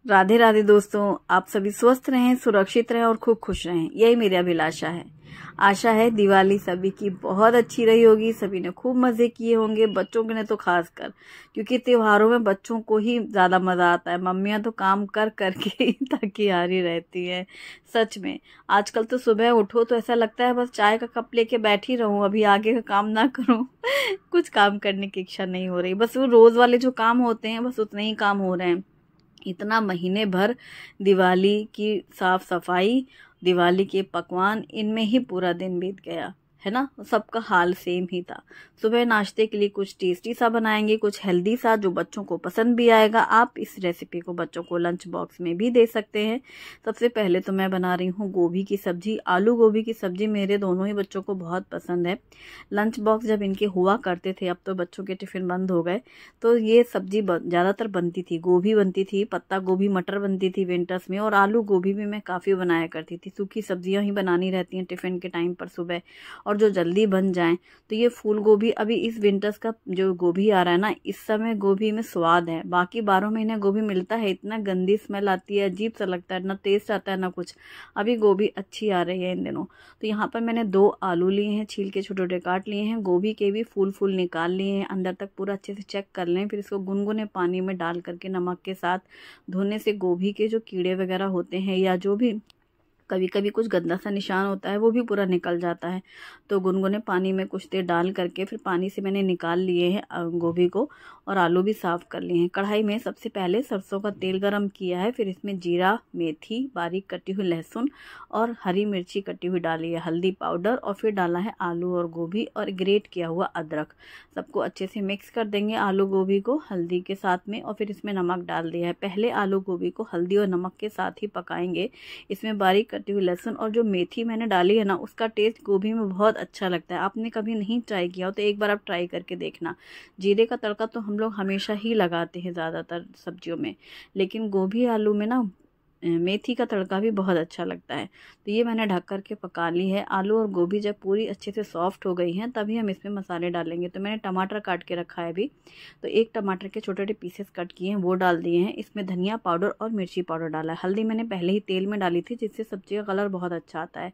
राधे राधे दोस्तों, आप सभी स्वस्थ रहें, सुरक्षित रहें और खूब खुश रहें, यही मेरी अभिलाषा है। आशा है दिवाली सभी की बहुत अच्छी रही होगी, सभी ने खूब मजे किए होंगे, बच्चों के ने तो खास कर, क्योंकि त्योहारों में बच्चों को ही ज्यादा मजा आता है। मम्मियां तो काम कर करके ही थकी हारी रहती है। सच में आजकल तो सुबह उठो तो ऐसा लगता है बस चाय का कप लेके बैठी रहूं, अभी आगे का काम ना करूं। कुछ काम करने की इच्छा नहीं हो रही, बस वो रोज वाले जो काम होते हैं बस उतने ही काम हो रहे हैं। इतना महीने भर दिवाली की साफ सफाई, दिवाली के पकवान, इनमें ही पूरा दिन बीत गया है ना। सबका हाल सेम ही था। सुबह नाश्ते के लिए कुछ टेस्टी सा बनाएंगे, कुछ हेल्दी सा जो बच्चों को पसंद भी आएगा। आप इस रेसिपी को बच्चों को लंच बॉक्स में भी दे सकते हैं। सबसे पहले तो मैं बना रही हूँ गोभी की सब्जी। आलू गोभी की सब्जी मेरे दोनों ही बच्चों को बहुत पसंद है। लंच बॉक्स जब इनके हुआ करते थे, अब तो बच्चों के टिफिन बंद हो गए, तो ये सब्जी ज्यादातर बनती थी। गोभी बनती थी, पत्ता गोभी, मटर बनती थी विंटर्स में, और आलू गोभी भी मैं काफी बनाया करती थी। सूखी सब्जियां ही बनानी रहती हैं टिफिन के टाइम पर सुबह, और जो जल्दी बन जाएं। तो ये फूल गोभी, अभी इस विंटर्स का जो गोभी आ रहा है ना, इस समय गोभी में स्वाद है। बाकी 12 महीने गोभी मिलता है, इतना गंदी स्मेल आती है, अजीब सा लगता है, ना टेस्ट आता है ना कुछ। अभी गोभी अच्छी आ रही है इन दिनों। तो यहाँ पर मैंने 2 आलू लिए हैं, छील के छोटे छोटे काट लिए हैं। गोभी के भी फूल फूल निकाल लिए हैं, अंदर तक पूरा अच्छे से चेक कर लें। फिर इसको गुनगुने पानी में डाल करके नमक के साथ धोने से गोभी के जो कीड़े वगैरह होते हैं, या जो भी कभी कभी कुछ गंदा सा निशान होता है, वो भी पूरा निकल जाता है। तो गुनगुने पानी में कुछ देर डाल करके फिर पानी से मैंने निकाल लिए हैं गोभी को, और आलू भी साफ कर लिए हैं। कढ़ाई में सबसे पहले सरसों का तेल गरम किया है, फिर इसमें जीरा, मेथी, बारीक कटी हुई लहसुन और हरी मिर्ची कटी हुई डाली है, हल्दी पाउडर, और फिर डाला है आलू और गोभी और ग्रेट किया हुआ अदरक। सबको अच्छे से मिक्स कर देंगे आलू गोभी को हल्दी के साथ में, और फिर इसमें नमक डाल दिया है। पहले आलू गोभी को हल्दी और नमक के साथ ही पकाएंगे। इसमें बारीक कटी हुई लहसुन और जो मेथी मैंने डाली है ना, उसका टेस्ट गोभी में बहुत अच्छा लगता है। आपने कभी नहीं ट्राई किया हो तो एक बार आप ट्राई करके देखना। जीरे का तड़का तो हम लोग हमेशा ही लगाते हैं ज़्यादातर सब्जियों में, लेकिन गोभी आलू में ना मेथी का तड़का भी बहुत अच्छा लगता है। तो ये मैंने ढक करके पका ली है। आलू और गोभी जब पूरी अच्छे से सॉफ्ट हो गई हैं, तभी हम इसमें मसाले डालेंगे। तो मैंने टमाटर काट के रखा है अभी, तो एक टमाटर के छोटे छोटे पीसेस कट किए हैं, वो डाल दिए हैं। इसमें धनिया पाउडर और मिर्ची पाउडर डाला है। हल्दी मैंने पहले ही तेल में डाली थी, जिससे सब्जी का कलर बहुत अच्छा आता है।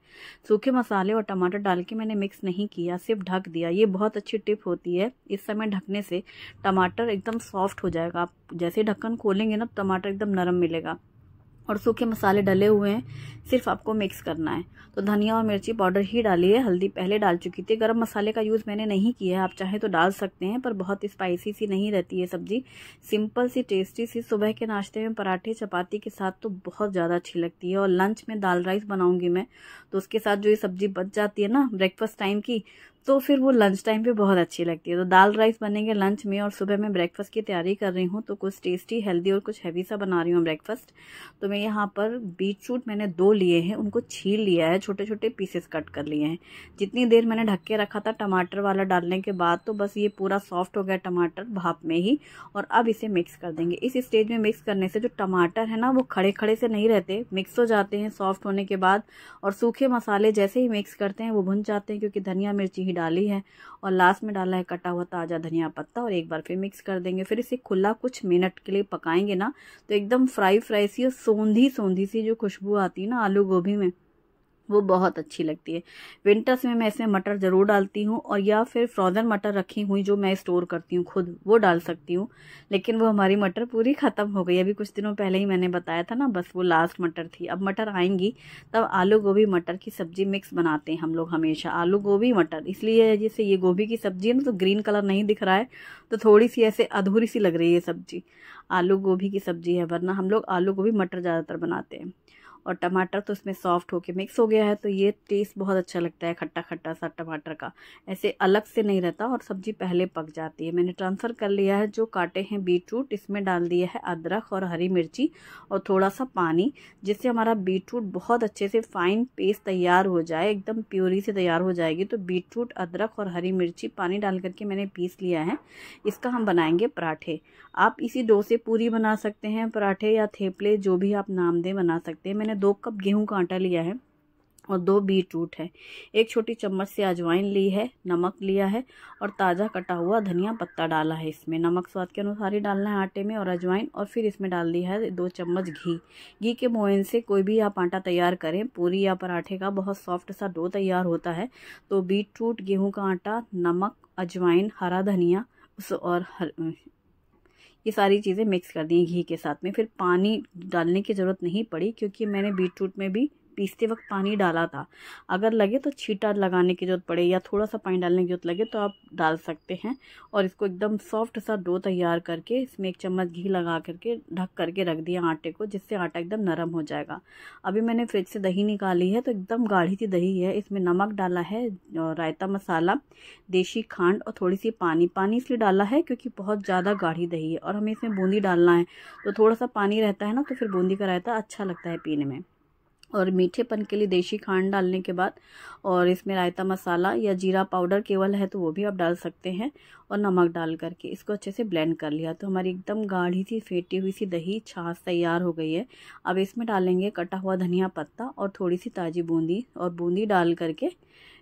सूखे मसाले और टमाटर डाल के मैंने मिक्स नहीं किया, सिर्फ ढक दिया। ये बहुत अच्छी टिप होती है, इस समय ढकने से टमाटर एकदम सॉफ्ट हो जाएगा। आप जैसे ढक्कन खोलेंगे ना, टमाटर एकदम नरम मिलेगा। और सूखे मसाले डले हुए हैं, सिर्फ आपको मिक्स करना है। तो धनिया और मिर्ची पाउडर ही डाली है, हल्दी पहले डाल चुकी थी। गरम मसाले का यूज़ मैंने नहीं किया है, आप चाहे तो डाल सकते हैं, पर बहुत स्पाइसी सी नहीं रहती है सब्जी। सिंपल सी टेस्टी सी सुबह के नाश्ते में पराठे चपाती के साथ तो बहुत ज़्यादा अच्छी लगती है। और लंच में दाल राइस बनाऊंगी मैं, तो उसके साथ जो ये सब्जी बच जाती है ना ब्रेकफास्ट टाइम की, तो फिर वो लंच टाइम पे बहुत अच्छी लगती है। तो दाल राइस बनेंगे लंच में, और सुबह मैं ब्रेकफास्ट की तैयारी कर रही हूँ, तो कुछ टेस्टी हेल्दी और कुछ हैवी सा बना रही हूँ ब्रेकफास्ट। तो मैं यहाँ पर बीटरूट मैंने 2 लिए हैं, उनको छील लिया है, छोटे छोटे पीसेस कट कर लिए हैं। जितनी देर मैंने ढक के रखा था टमाटर वाला डालने के बाद, तो बस ये पूरा सॉफ्ट हो गया टमाटर भाप में ही। और अब इसे मिक्स कर देंगे। इस स्टेज में मिक्स करने से जो टमाटर है ना, वो खड़े खड़े से नहीं रहते, मिक्स हो जाते हैं सॉफ्ट होने के बाद। और सूखे मसाले जैसे ही मिक्स करते हैं वो भुन जाते हैं, क्योंकि धनिया मिर्ची डाली है, और लास्ट में डाला है कटा हुआ ताजा धनिया पत्ता। और एक बार फिर मिक्स कर देंगे। फिर इसे खुला कुछ मिनट के लिए पकाएंगे ना, तो एकदम फ्राई फ्राई सी और सौंधी सौंधी सी जो खुशबू आती है ना आलू गोभी में, वो बहुत अच्छी लगती है। विंटर्स में मैं इसमें मटर जरूर डालती हूँ, और या फिर फ्रोजन मटर रखी हुई जो मैं स्टोर करती हूँ खुद, वो डाल सकती हूँ। लेकिन वो हमारी मटर पूरी खत्म हो गई, अभी कुछ दिनों पहले ही मैंने बताया था ना, बस वो लास्ट मटर थी। अब मटर आएंगी तब आलू गोभी मटर की सब्जी मिक्स बनाते हैं हम लोग हमेशा, आलू गोभी मटर। इसलिए जैसे ये गोभी की सब्जी है ना, तो ग्रीन कलर नहीं दिख रहा है, तो थोड़ी सी ऐसे अधूरी सी लग रही है सब्जी। आलू गोभी की सब्जी है, वरना हम लोग आलू गोभी मटर ज़्यादातर बनाते हैं। और टमाटर तो इसमें सॉफ्ट होके मिक्स हो गया है, तो ये टेस्ट बहुत अच्छा लगता है, खट्टा खट्टा सा टमाटर का, ऐसे अलग से नहीं रहता, और सब्जी पहले पक जाती है। मैंने ट्रांसफ़र कर लिया है जो काटे हैं बीटरूट, इसमें डाल दिया है अदरक और हरी मिर्ची और थोड़ा सा पानी, जिससे हमारा बीटरूट बहुत अच्छे से फाइन पेस्ट तैयार हो जाए, एकदम प्यूरी से तैयार हो जाएगी। तो बीटरूट, अदरक और हरी मिर्ची पानी डाल करके मैंने पीस लिया है। इसका हम बनाएंगे पराठे। आप इसी डो से पूरी बना सकते हैं, पराठे या थेपले, जो भी आप नाम दें बना सकते हैं। मैंने 2 कप गेहूं का आटा लिया है, और 2 बीट रूट है। 1 छोटी चम्मच से अजवाइन ली है, नमक लिया है और ताज़ा कटा हुआ धनिया पत्ता डाला है। इसमें नमक स्वाद के अनुसार ही डालना है आटे में और अजवाइन, और फिर इसमें डाल दिया है 2 चम्मच घी। घी के मोयन से कोई भी आप आटा तैयार करें, पूरी या पराठे का बहुत सॉफ्ट सा डो तैयार होता है। तो बीट रूट, गेहूँ का आटा, नमक, अजवाइन, हरा धनिया और ये सारी चीज़ें मिक्स कर दी घी के साथ में। फिर पानी डालने की ज़रूरत नहीं पड़ी क्योंकि मैंने बीट रूट में भी पीसते वक्त पानी डाला था। अगर लगे तो छींटा लगाने की ज़रूरत पड़े या थोड़ा सा पानी डालने की ज़रूरत लगे तो आप डाल सकते हैं। और इसको एकदम सॉफ्ट सा डो तैयार करके इसमें 1 चम्मच घी लगा करके ढक करके रख दिया आटे को, जिससे आटा एकदम नरम हो जाएगा। अभी मैंने फ्रिज से दही निकाली है तो एकदम गाढ़ी सी दही है। इसमें नमक डाला है, रायता मसाला, देशी खांड और थोड़ी सी पानी। पानी इसलिए डाला है क्योंकि बहुत ज़्यादा गाढ़ी दही है और हमें इसमें बूंदी डालना है, तो थोड़ा सा पानी रहता है ना, तो फिर बूंदी का रायता अच्छा लगता है पीने में। और मीठेपन के लिए देशी खांड डालने के बाद और इसमें रायता मसाला या जीरा पाउडर केवल है तो वो भी आप डाल सकते हैं, और नमक डाल करके इसको अच्छे से ब्लेंड कर लिया। तो हमारी एकदम गाढ़ी सी फेंटी हुई सी दही छाछ तैयार हो गई है। अब इसमें डालेंगे कटा हुआ धनिया पत्ता और थोड़ी सी ताज़ी बूंदी, और बूंदी डाल करके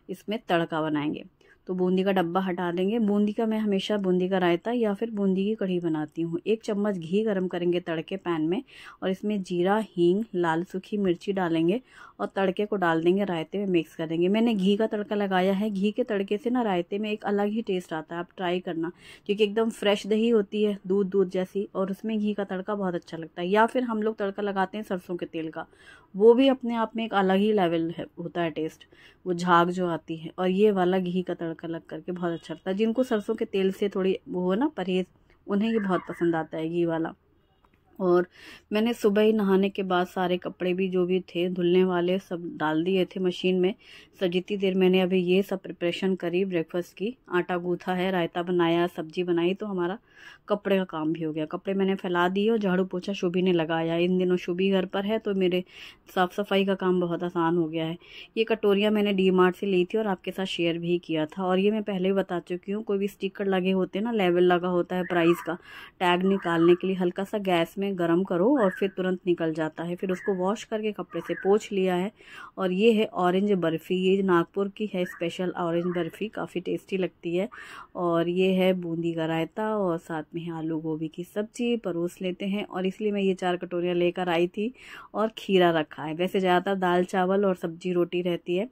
इसमें तड़का बनाएंगे। तो बूंदी का डब्बा हटा देंगे। बूंदी का मैं हमेशा बूंदी का रायता या फिर बूंदी की कढ़ी बनाती हूँ। 1 चम्मच घी गरम करेंगे तड़के पैन में, और इसमें जीरा, हींग, लाल सूखी मिर्ची डालेंगे और तड़के को डाल देंगे, रायते में मिक्स कर देंगे। मैंने घी का तड़का लगाया है। घी के तड़के से ना रायते में एक अलग ही टेस्ट आता है, आप ट्राई करना, क्योंकि एकदम फ्रेश दही होती है, दूध दूध जैसी, और उसमें घी का तड़का बहुत अच्छा लगता है। या फिर हम लोग तड़का लगाते हैं सरसों के तेल का, वो भी अपने आप में एक अलग ही लेवल है, होता है टेस्ट, वो झाग जो आती है। और ये वाला घी का तड़का लग करके बहुत अच्छा लगता है। जिनको सरसों के तेल से थोड़ी वो हो ना परहेज, उन्हें ये बहुत पसंद आता है घी वाला। और मैंने सुबह ही नहाने के बाद सारे कपड़े भी जो भी थे धुलने वाले सब डाल दिए थे मशीन में। सब जितनी देर मैंने अभी ये सब प्रिपरेशन करी ब्रेकफास्ट की, आटा गूथा है, रायता बनाया, सब्जी बनाई, तो हमारा कपड़े का काम भी हो गया। कपड़े मैंने फैला दिए और झाड़ू पोछा शुभी ने लगाया। इन दिनों शुभी घर पर है तो मेरे साफ़ सफाई का काम बहुत आसान हो गया है। ये कटोरियाँ मैंने डी-मार्ट से ली थी और आपके साथ शेयर भी किया था। और ये मैं पहले ही बता चुकी हूँ, कोई भी स्टिकर लगे होते हैं ना, लेवल लगा होता है प्राइस का, टैग निकालने के लिए हल्का सा गैस में गरम करो और फिर तुरंत निकल जाता है। फिर उसको वॉश करके कपड़े से पोंछ लिया है। और ये है ऑरेंज बर्फ़ी, ये नागपुर की है स्पेशल ऑरेंज बर्फ़ी, काफ़ी टेस्टी लगती है। और ये है बूंदी का रायता और साथ में है आलू गोभी की सब्जी। परोस लेते हैं, और इसलिए मैं ये 4 कटोरियाँ लेकर आई थी। और खीरा रखा है। वैसे ज़्यादातर दाल चावल और सब्जी रोटी रहती है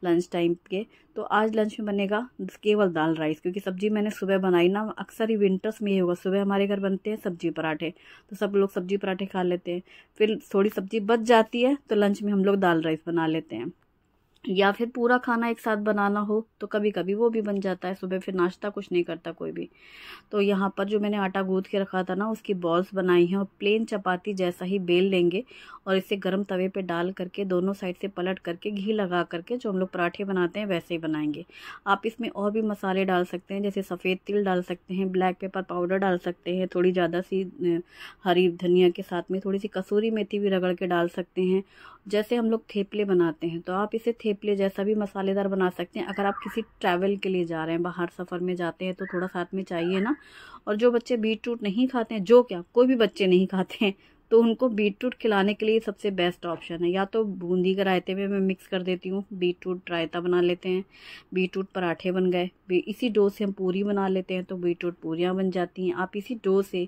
लंच टाइम के, तो आज लंच में बनेगा केवल दाल राइस, क्योंकि सब्जी मैंने सुबह बनाई ना। अक्सर ही विंटर्स में ये होगा, सुबह हमारे घर बनते हैं सब्जी पराठे, तो सब लोग सब्जी पराठे खा लेते हैं। फिर थोड़ी सब्जी बच जाती है तो लंच में हम लोग दाल राइस बना लेते हैं। या फिर पूरा खाना एक साथ बनाना हो तो कभी कभी वो भी बन जाता है। सुबह फिर नाश्ता कुछ नहीं करता कोई भी। तो यहाँ पर जो मैंने आटा गूंथ के रखा था ना, उसकी बॉल्स बनाई हैं और प्लेन चपाती जैसा ही बेल लेंगे और इसे गर्म तवे पे डाल करके दोनों साइड से पलट करके घी लगा करके जो हम लोग पराठे बनाते हैं वैसे ही बनाएंगे। आप इसमें और भी मसाले डाल सकते हैं, जैसे सफ़ेद तिल डाल सकते हैं, ब्लैक पेपर पाउडर डाल सकते हैं, थोड़ी ज़्यादा सी हरी धनिया के साथ में थोड़ी सी कसूरी मेथी भी रगड़ के डाल सकते हैं। जैसे हम लोग थेपले बनाते हैं तो आप इसे थेपले जैसा भी मसालेदार बना सकते हैं। अगर आप किसी ट्रैवल के लिए जा रहे हैं, बाहर सफ़र में जाते हैं, तो थोड़ा साथ में चाहिए ना। और जो बच्चे बीट रूट नहीं खाते हैं, जो क्या कोई भी बच्चे नहीं खाते हैं, तो उनको बीट रूट खिलाने के लिए सबसे बेस्ट ऑप्शन है। या तो बूंदी के रायते में मैं मिक्स कर देती हूँ, बीट रूट रायता बना लेते हैं, बीट रूट पराठे बन गए। इसी डो से हम पूरी बना लेते हैं तो बीट रूट पूरियाँ बन जाती हैं। आप इसी डो से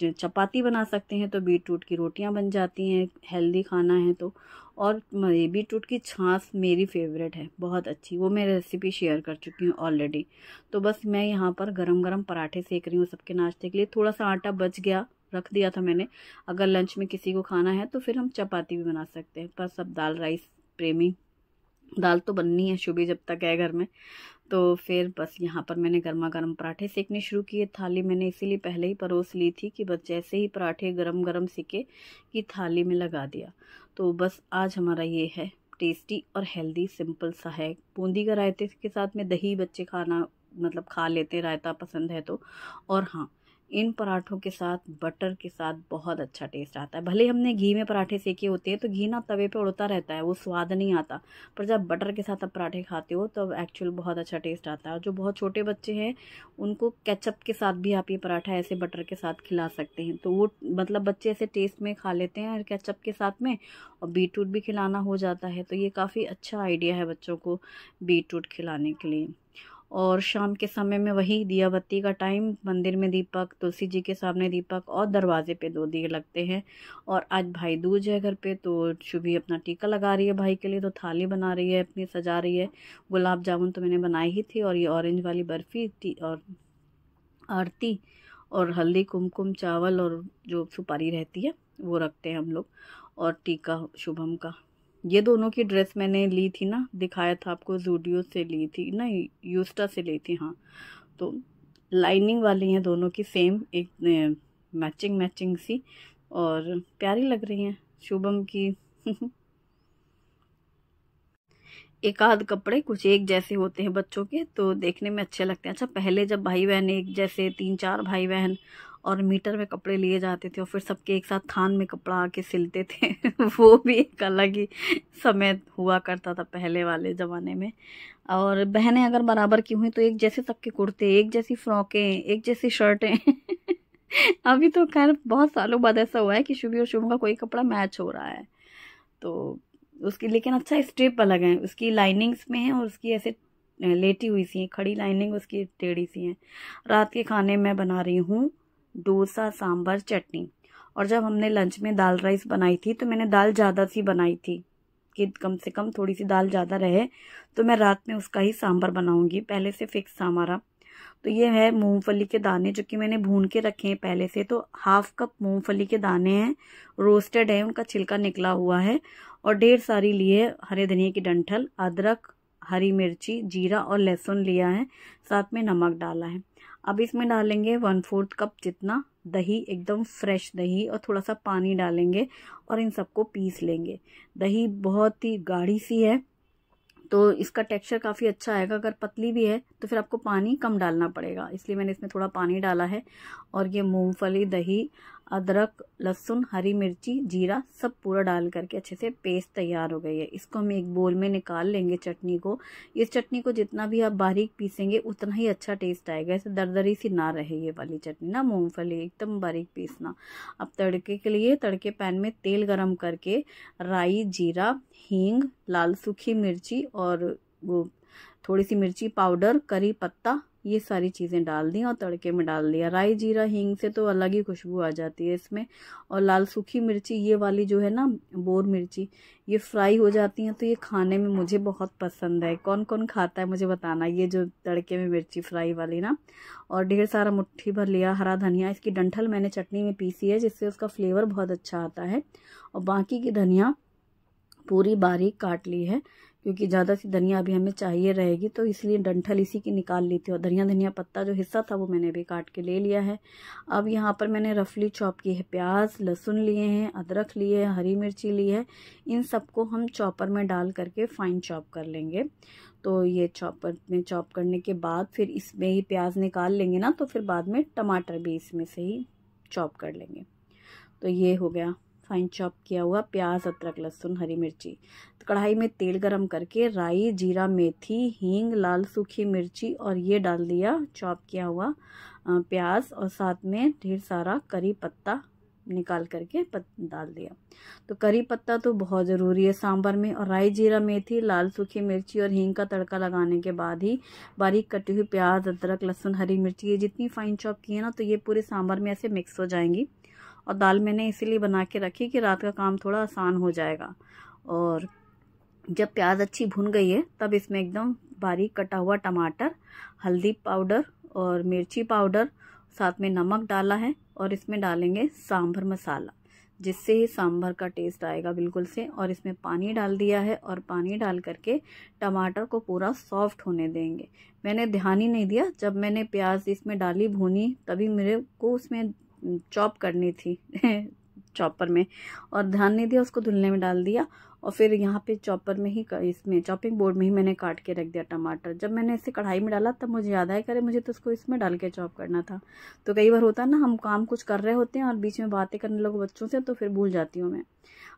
चपाती बना सकते हैं तो बीट रूट की रोटियाँ बन जाती हैं, हेल्दी खाना है तो। और बीट रूट की छाछ मेरी फेवरेट है, बहुत अच्छी, वो मैं रेसिपी शेयर कर चुकी हूँ ऑलरेडी। तो बस मैं यहाँ पर गरम गरम पराठे सेक रही हूँ सबके नाश्ते के लिए। थोड़ा सा आटा बच गया, रख दिया था मैंने, अगर लंच में किसी को खाना है तो फिर हम चपाती भी बना सकते हैं। पर सब दाल राइस प्रेमी, दाल तो बननी है शुभी जब तक है घर में। तो फिर बस यहाँ पर मैंने गर्मा गर्म पराठे सेकने शुरू किए। थाली मैंने इसीलिए पहले ही परोस ली थी कि बस जैसे ही पराठे गरम गरम सेके कि थाली में लगा दिया। तो बस आज हमारा ये है, टेस्टी और हेल्दी सिंपल सा है। बूंदी का रायते के साथ में दही बच्चे खाना मतलब खा लेते हैं, रायता पसंद है तो। और हाँ, इन पराठों के साथ बटर के साथ बहुत अच्छा टेस्ट आता है। भले हमने घी में पराठे सेके होते हैं तो घी ना तवे पे उड़ता रहता है, वो स्वाद नहीं आता, पर जब बटर के साथ आप पराठे खाते हो तब एक्चुअल बहुत अच्छा टेस्ट आता है। और जो बहुत छोटे बच्चे हैं उनको केचप के साथ भी आप ये पराठा ऐसे बटर के साथ खिला सकते हैं, तो वो मतलब बच्चे ऐसे टेस्ट में खा लेते हैं केचप के साथ में, और बीटरूट भी खिलाना हो जाता है। तो ये काफ़ी अच्छा आइडिया है बच्चों को बीटरूट खिलाने के लिए। और शाम के समय में वही दिया बत्ती का टाइम, मंदिर में दीपक, तुलसी जी के सामने दीपक और दरवाजे पे 2 दिए लगते हैं। और आज भाई दूज है घर पे, तो शुभी अपना टीका लगा रही है भाई के लिए, तो थाली बना रही है अपनी, सजा रही है। गुलाब जामुन तो मैंने बनाई ही थी, और ये ऑरेंज वाली बर्फ़ी और आरती और हल्दी कुमकुम चावल और जो सुपारी रहती है वो रखते हैं हम लोग, और टीका शुभम का। ये दोनों की ड्रेस मैंने ली थी ना, दिखाया था आपको, ज़ूडियो से ली थी, नहीं यूस्टा से ली थी, हाँ। तो लाइनिंग वाली हैं दोनों की सेम, एक मैचिंग मैचिंग सी, और प्यारी लग रही हैं शुभम की। एक आध कपड़े कुछ एक जैसे होते हैं बच्चों के तो देखने में अच्छे लगते हैं। अच्छा, पहले जब भाई बहन एक जैसे 3-4 भाई बहन और मीटर में कपड़े लिए जाते थे और फिर सबके एक साथ थान में कपड़ा आके सिलते थे वो भी एक अलग ही समय हुआ करता था पहले वाले ज़माने में। और बहनें अगर बराबर की हुई तो एक जैसे सबके कुर्ते, एक जैसी फ्रॉकें, एक जैसी शर्टें अभी तो खैर बहुत सालों बाद ऐसा हुआ है कि शुभी और शुभम का कोई कपड़ा मैच हो रहा है, तो उसकी लेकिन अच्छा स्ट्रिप अलग है, उसकी लाइनिंग्स में है और उसकी ऐसे लेटी हुई सी है, खड़ी लाइनिंग उसकी टेढ़ी सी है। रात के खाने में बना रही हूँ डोसा, सांभर, चटनी। और जब हमने लंच में दाल राइस बनाई थी तो मैंने दाल ज़्यादा सी बनाई थी कि कम से कम थोड़ी सी दाल ज़्यादा रहे, तो मैं रात में उसका ही सांभर बनाऊंगी, पहले से फिक्स था हमारा। तो ये है मूंगफली के दाने जो कि मैंने भून के रखे हैं पहले से, तो 1/2 कप मूंगफली के दाने हैं, रोस्टेड है, उनका छिलका निकला हुआ है। और ढेर सारी लिए हरे धनिया की डंठल, अदरक, हरी मिर्ची, जीरा और लहसुन लिया है, साथ में नमक डाला है। अब इसमें डालेंगे 1/4 कप जितना दही, एकदम फ्रेश दही, और थोड़ा सा पानी डालेंगे और इन सबको पीस लेंगे। दही बहुत ही गाढ़ी सी है तो इसका टेक्सचर काफ़ी अच्छा आएगा, अगर पतली भी है तो फिर आपको पानी कम डालना पड़ेगा, इसलिए मैंने इसमें थोड़ा पानी डाला है। और ये मूंगफली, दही, अदरक, लहसुन, हरी मिर्ची, जीरा सब पूरा डाल करके अच्छे से पेस्ट तैयार हो गई है। इसको हम एक बोल में निकाल लेंगे चटनी को। इस चटनी को जितना भी आप बारीक पीसेंगे उतना ही अच्छा टेस्ट आएगा, ऐसे दरदरी सी ना रहे ये वाली चटनी ना, मूंगफली एकदम बारीक पीसना। अब तड़के के लिए तड़के पैन में तेल गरम करके राई, जीरा, हींग, लाल सूखी मिर्ची और वो थोड़ी सी मिर्ची पाउडर, करी पत्ता, ये सारी चीज़ें डाल दी और तड़के में डाल दिया। राई, जीरा, हींग से तो अलग ही खुशबू आ जाती है इसमें। और लाल सूखी मिर्ची ये वाली जो है ना, बोर मिर्ची, ये फ्राई हो जाती हैं तो ये खाने में मुझे बहुत पसंद है। कौन कौन खाता है मुझे बताना, ये जो तड़के में मिर्ची फ्राई वाली ना। और ढेर सारा मुट्ठी भर लिया हरा धनिया, इसकी डंठल मैंने चटनी में पीसी है जिससे उसका फ्लेवर बहुत अच्छा आता है। और बाकी की धनिया पूरी बारीक काट ली है, क्योंकि ज़्यादा सी धनिया अभी हमें चाहिए रहेगी, तो इसलिए डंठल इसी की निकाल ली थी। और धनिया पत्ता जो हिस्सा था वो मैंने भी काट के ले लिया है। अब यहाँ पर मैंने रफली चॉप की है प्याज, लहसुन लिए हैं, अदरक लिए हैं, हरी मिर्ची ली है, इन सबको हम चॉपर में डाल करके फाइन चॉप कर लेंगे। तो ये चॉपर में चॉप करने के बाद फिर इसमें ही प्याज निकाल लेंगे ना, तो फिर बाद में टमाटर भी इसमें से ही चॉप कर लेंगे। तो ये हो गया फाइन चॉप किया हुआ प्याज, अदरक, लहसुन, हरी मिर्ची। तो कढ़ाई में तेल गरम करके राई, जीरा, मेथी, हींग, लाल सूखी मिर्ची और ये डाल दिया चॉप किया हुआ प्याज, और साथ में ढेर सारा करी पत्ता निकाल करके डाल दिया। तो करी पत्ता तो बहुत ज़रूरी है सांभर में। और राई, जीरा, मेथी, लाल सूखी मिर्ची और हींग का तड़का लगाने के बाद ही बारीक कटी हुई प्याज, अदरक, लहसुन, हरी मिर्ची ये जितनी फाइन चॉप की है ना, तो ये पूरे सांभर में ऐसे मिक्स हो जाएंगी। और दाल मैंने इसीलिए बना के रखी कि रात का काम थोड़ा आसान हो जाएगा। और जब प्याज अच्छी भुन गई है तब इसमें एकदम बारीक कटा हुआ टमाटर, हल्दी पाउडर और मिर्ची पाउडर, साथ में नमक डाला है, और इसमें डालेंगे सांभर मसाला, जिससे ही सांभर का टेस्ट आएगा बिल्कुल से। और इसमें पानी डाल दिया है, और पानी डाल करके टमाटर को पूरा सॉफ्ट होने देंगे। मैंने ध्यान ही नहीं दिया, जब मैंने प्याज इसमें डाली भूनी तभी मेरे को उसमें चॉप करनी थी चॉपर में, और ध्यान नहीं दिया, उसको धुलने में डाल दिया। और फिर यहाँ पे चॉपर में ही, इसमें चॉपिंग बोर्ड में ही मैंने काट के रख दिया टमाटर। जब मैंने इसे कढ़ाई में डाला तब मुझे याद आया करे मुझे तो इसको इसमें डाल के चॉप करना था। तो कई बार होता है ना, हम काम कुछ कर रहे होते हैं और बीच में बातें करने लगो बच्चों से, तो फिर भूल जाती हूँ मैं।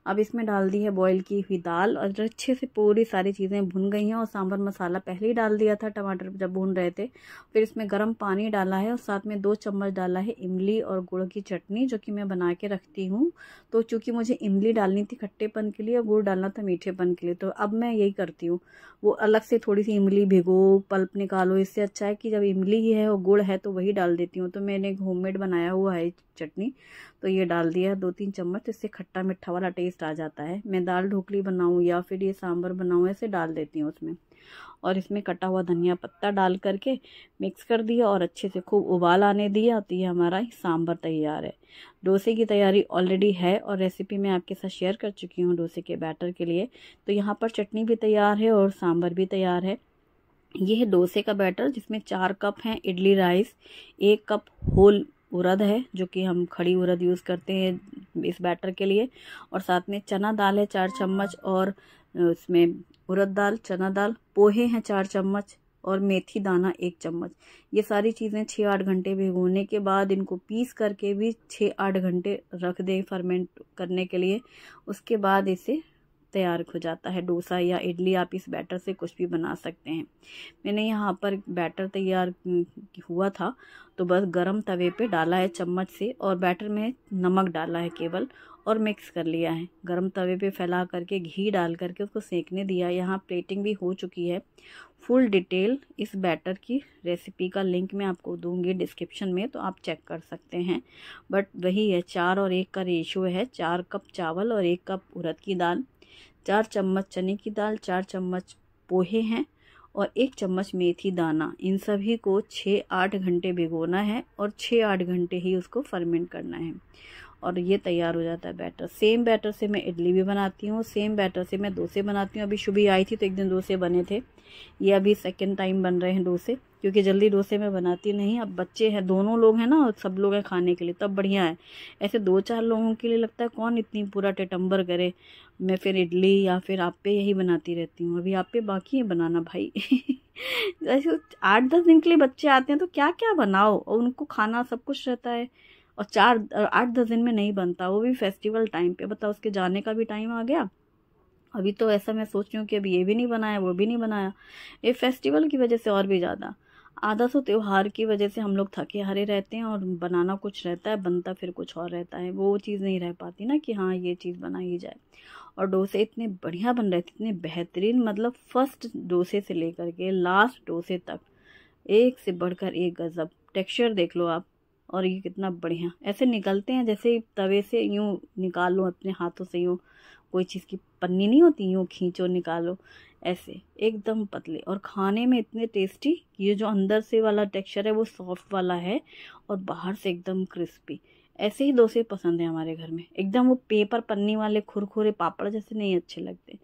अब इसमें डाल दी है बॉईल की हुई दाल और अच्छे से पूरी सारी चीज़ें भुन गई हैं। और सांभर मसाला पहले ही डाल दिया था टमाटर जब भून रहे थे। फिर इसमें गर्म पानी डाला है और साथ में 2 चम्मच डाला है इमली और गुड़ की चटनी, जो कि मैं बना के रखती हूँ। तो चूँकि मुझे इमली डालनी थी खट्टेपन के लिए और गुड़ डालना था मीठेपन के लिए, तो अब मैं यही करती हूँ, वो अलग से थोड़ी सी इमली भिगो पल्प निकालो। इससे अच्छा है कि जब इमली ही है और गुड़ है तो वही डाल देती हूँ। तो मैंने होममेड बनाया हुआ है चटनी, तो ये डाल दिया है 2-3 चम्मच। इससे खट्टा मीठा वाला टेस्ट आ जाता है। मैं दाल ढोकली बनाऊँ या फिर ये सांभर बनाऊँ, ऐसे डाल देती हूँ उसमें। और इसमें कटा हुआ धनिया पत्ता डाल करके मिक्स कर दिया और अच्छे से खूब उबाल आने दिया। तो ये हमारा सांभर तैयार है। डोसे की तैयारी ऑलरेडी है और रेसिपी मैं आपके साथ शेयर कर चुकी हूँ डोसे के बैटर के लिए। तो यहाँ पर चटनी भी तैयार है और सांभर भी तैयार है। ये है डोसे का बैटर, जिसमें 4 कप हैं इडली राइस, 1 कप होल उड़द है, जो कि हम खड़ी उड़द यूज़ करते हैं इस बैटर के लिए। और साथ में चना दाल है 4 चम्मच, और उसमें उड़द दाल, चना दाल, पोहे हैं 4 चम्मच और मेथी दाना 1 चम्मच। ये सारी चीज़ें 6-8 घंटे भिगोने के बाद इनको पीस करके भी 6-8 घंटे रख दें फर्मेंट करने के लिए। उसके बाद इसे तैयार हो जाता है डोसा या इडली। आप इस बैटर से कुछ भी बना सकते हैं। मैंने यहाँ पर बैटर तैयार हुआ था तो बस गरम तवे पे डाला है चम्मच से और बैटर में नमक डाला है केवल और मिक्स कर लिया है। गरम तवे पे फैला करके घी डाल करके उसको सेकने दिया। यहाँ प्लेटिंग भी हो चुकी है। फुल डिटेल इस बैटर की रेसिपी का लिंक मैं आपको दूंगी डिस्क्रिप्शन में, तो आप चेक कर सकते हैं। बट वही है, 4 और 1 का रेशियो है। 4 कप चावल और 1 कप उड़द की दाल, 4 चम्मच चने की दाल, 4 चम्मच पोहे हैं और 1 चम्मच मेथी दाना। इन सभी को 6-8 घंटे भिगोना है और 6-8 घंटे ही उसको फर्मेंट करना है और ये तैयार हो जाता है बैटर। सेम बैटर से मैं इडली भी बनाती हूँ, सेम बैटर से मैं डोसे बनाती हूँ। अभी शुभी आई थी तो एक दिन डोसे बने थे। ये अभी सेकंड टाइम बन रहे हैं डोसे, क्योंकि जल्दी डोसे मैं बनाती नहीं। अब बच्चे हैं, दोनों लोग हैं ना और सब लोग हैं खाने के लिए, तब बढ़िया है। ऐसे 2-4 लोगों के लिए लगता है कौन इतनी पूरा टेटम्बर करे। मैं फिर इडली या फिर आप्पे यही बनाती रहती हूँ। अभी आप्पे बाकी है बनाना भाई। ऐसे 8-10 दिन के लिए बच्चे आते हैं तो क्या क्या बनाओ और उनको खाना सब कुछ रहता है और 8-10 दिन में नहीं बनता, वो भी फेस्टिवल टाइम पे। बताओ, उसके जाने का भी टाइम आ गया। अभी तो ऐसा मैं सोच रही हूँ कि अभी ये भी नहीं बनाया वो भी नहीं बनाया। ये फेस्टिवल की वजह से और भी ज़्यादा, आधा तो त्योहार की वजह से हम लोग थके हारे रहते हैं और बनाना कुछ रहता है, बनता फिर कुछ और रहता है। वो चीज़ नहीं रह पाती ना कि हाँ ये चीज़ बनाई जाए। और डोसे इतने बढ़िया बन रहे थे, इतने बेहतरीन, मतलब फर्स्ट डोसे से लेकर के लास्ट डोसे तक एक से बढ़कर एक गजब। टेक्सचर देख लो आप, और ये कितना बढ़िया ऐसे निकलते हैं जैसे तवे से यूं निकाल लो अपने हाथों से, यूं कोई चीज़ की पन्नी नहीं होती, यूं खींचो निकालो, ऐसे एकदम पतले और खाने में इतने टेस्टी। ये जो अंदर से वाला टेक्सचर है वो सॉफ्ट वाला है और बाहर से एकदम क्रिस्पी। ऐसे ही डोसे पसंद है हमारे घर में, एकदम वो पेपर पन्नी वाले खुरखुरे पापड़ जैसे नहीं अच्छे लगते।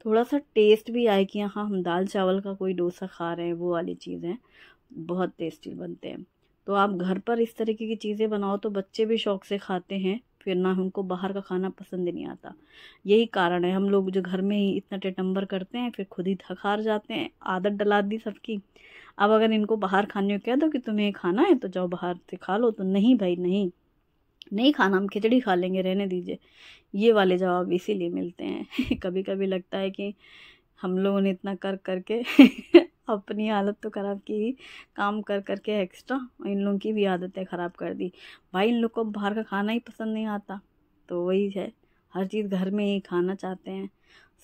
थोड़ा सा टेस्ट भी आए कि हाँ हम दाल चावल का कोई डोसा खा रहे हैं, वो वाली चीज़ है। बहुत टेस्टी बनते हैं। तो आप घर पर इस तरीके की चीज़ें बनाओ तो बच्चे भी शौक से खाते हैं, फिर ना उनको बाहर का खाना पसंद नहीं आता। यही कारण है हम लोग जो घर में ही इतना टेटम्बर करते हैं फिर खुद ही थक हार जाते हैं। आदत डला दी सबकी। अब अगर इनको बाहर खाने को कह दो कि तुम्हें खाना है तो जाओ बाहर से खा लो, तो नहीं भाई नहीं, नहीं खाना, हम खिचड़ी खा लेंगे, रहने दीजिए। ये वाले जवाब इसीलिए मिलते हैं। कभी कभी लगता है कि हम लोगों ने इतना कर करके अपनी हालत तो ख़राब की ही, काम कर करके एक्स्ट्रा इन लोगों की भी आदतें ख़राब कर दी। भाई इन लोग को बाहर का खाना ही पसंद नहीं आता, तो वही है, हर चीज़ घर में ही खाना चाहते हैं।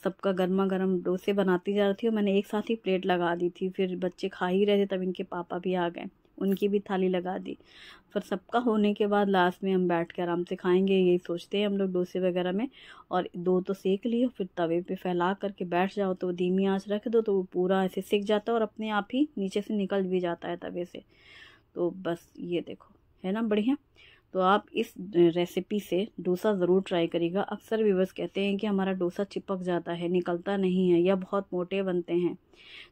सबका गर्मा गर्म डोसे बनाती जा रही थी और मैंने एक साथ ही प्लेट लगा दी थी। फिर बच्चे खा ही रहे थे तब इनके पापा भी आ गए, उनकी भी थाली लगा दी। फिर सबका होने के बाद लास्ट में हम बैठ के आराम से खाएंगे, यही सोचते हैं हम लोग डोसे वगैरह में। और 2 तो सेक लिए, फिर तवे पे फैला करके बैठ जाओ तो धीमी आंच रख दो तो वो पूरा ऐसे सिक जाता है और अपने आप ही नीचे से निकल भी जाता है तवे से। तो बस ये देखो, है ना बढ़िया। तो आप इस रेसिपी से डोसा ज़रूर ट्राई करिएगा। अक्सर व्यूअर्स कहते हैं कि हमारा डोसा चिपक जाता है, निकलता नहीं है या बहुत मोटे बनते हैं,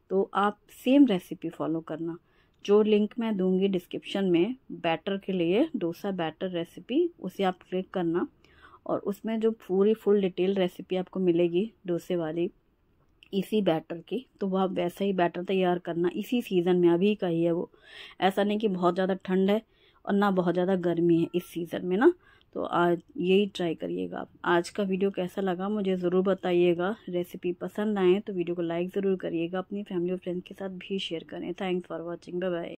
तो आप सेम रेसिपी फॉलो करना। जो लिंक मैं दूंगी डिस्क्रिप्शन में बैटर के लिए, डोसा बैटर रेसिपी, उसे आप क्लिक करना और उसमें जो पूरी फुल डिटेल रेसिपी आपको मिलेगी डोसे वाली इसी बैटर की, तो वह वैसा ही बैटर तैयार करना इसी सीज़न में, अभी का ही है वो। ऐसा नहीं कि बहुत ज़्यादा ठंड है और ना बहुत ज़्यादा गर्मी है इस सीज़न में ना। तो आज यही ट्राई करिएगा आप। आज का वीडियो कैसा लगा मुझे ज़रूर बताइएगा। रेसिपी पसंद आए तो वीडियो को लाइक ज़रूर करिएगा, अपनी फैमिली और फ्रेंड्स के साथ भी शेयर करें। Thanks for watching, bye bye.